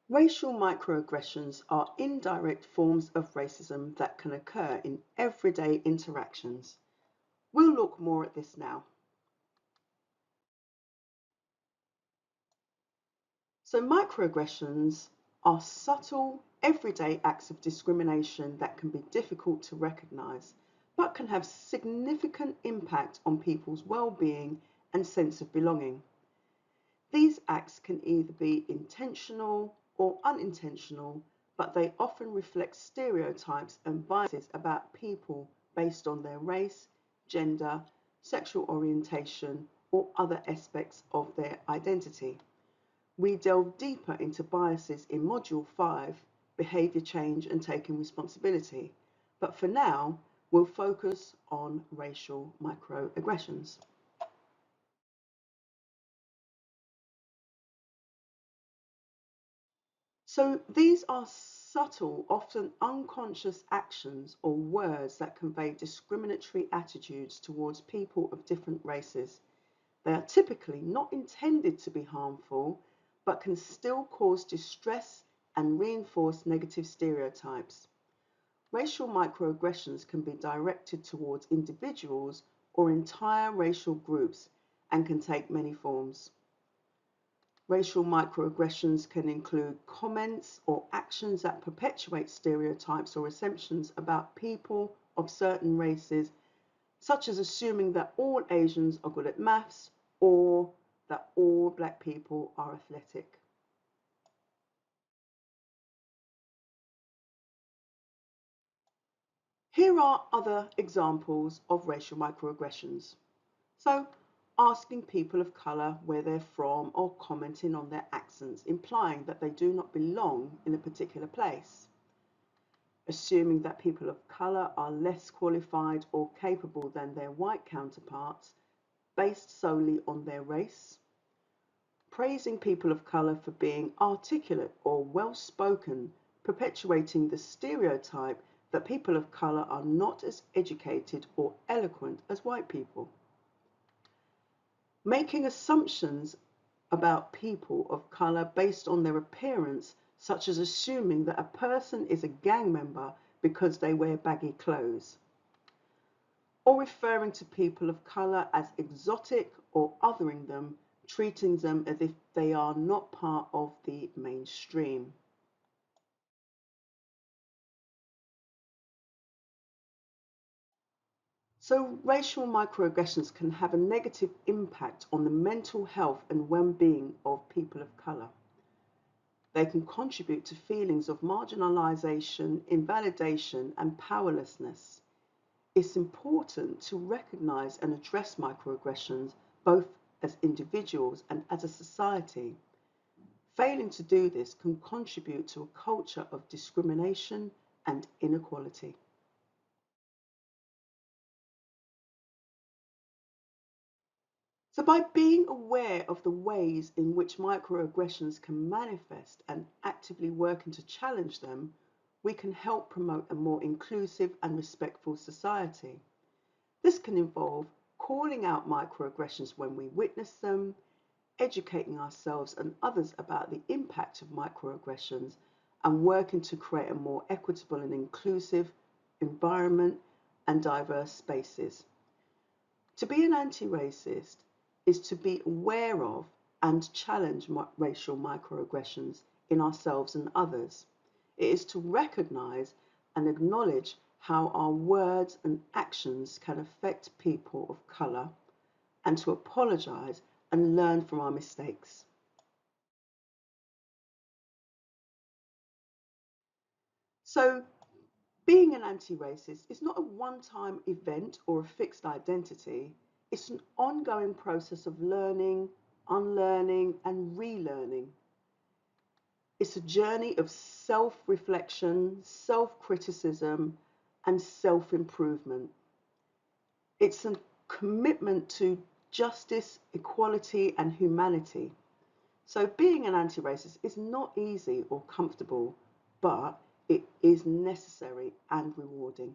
Racial microaggressions are indirect forms of racism that can occur in everyday interactions. We'll look more at this now. So microaggressions are subtle, everyday acts of discrimination that can be difficult to recognise, but can have significant impact on people's well-being and sense of belonging. These acts can either be intentional or unintentional, but they often reflect stereotypes and biases about people based on their race, gender, sexual orientation, or other aspects of their identity. We delve deeper into biases in Module 5, Behaviour Change and Taking Responsibility, but for now, we'll focus on racial microaggressions. So these are subtle, often unconscious actions or words that convey discriminatory attitudes towards people of different races. They are typically not intended to be harmful, but can still cause distress and reinforce negative stereotypes. Racial microaggressions can be directed towards individuals or entire racial groups and can take many forms. Racial microaggressions can include comments or actions that perpetuate stereotypes or assumptions about people of certain races, such as assuming that all Asians are good at maths or that all black people are athletic. Here are other examples of racial microaggressions. So, asking people of colour where they're from or commenting on their accents, implying that they do not belong in a particular place. Assuming that people of colour are less qualified or capable than their white counterparts based solely on their race. Praising people of colour for being articulate or well-spoken, perpetuating the stereotype that people of colour are not as educated or eloquent as white people. Making assumptions about people of colour based on their appearance, such as assuming that a person is a gang member because they wear baggy clothes, or referring to people of colour as exotic or othering them, treating them as if they are not part of the mainstream. So racial microaggressions can have a negative impact on the mental health and well-being of people of colour. They can contribute to feelings of marginalisation, invalidation and powerlessness. It's important to recognise and address microaggressions both as individuals and as a society. Failing to do this can contribute to a culture of discrimination and inequality. So by being aware of the ways in which microaggressions can manifest and actively working to challenge them, we can help promote a more inclusive and respectful society. This can involve calling out microaggressions when we witness them, educating ourselves and others about the impact of microaggressions, and working to create a more equitable and inclusive environment and diverse spaces. To be an anti-racist is to be aware of and challenge racial microaggressions in ourselves and others. It is to recognise and acknowledge how our words and actions can affect people of colour and to apologise and learn from our mistakes. So, being an anti-racist is not a one-time event or a fixed identity. It's an ongoing process of learning, unlearning, and relearning. It's a journey of self-reflection, self-criticism, and self-improvement. It's a commitment to justice, equality, and humanity. So being an anti-racist is not easy or comfortable, but it is necessary and rewarding.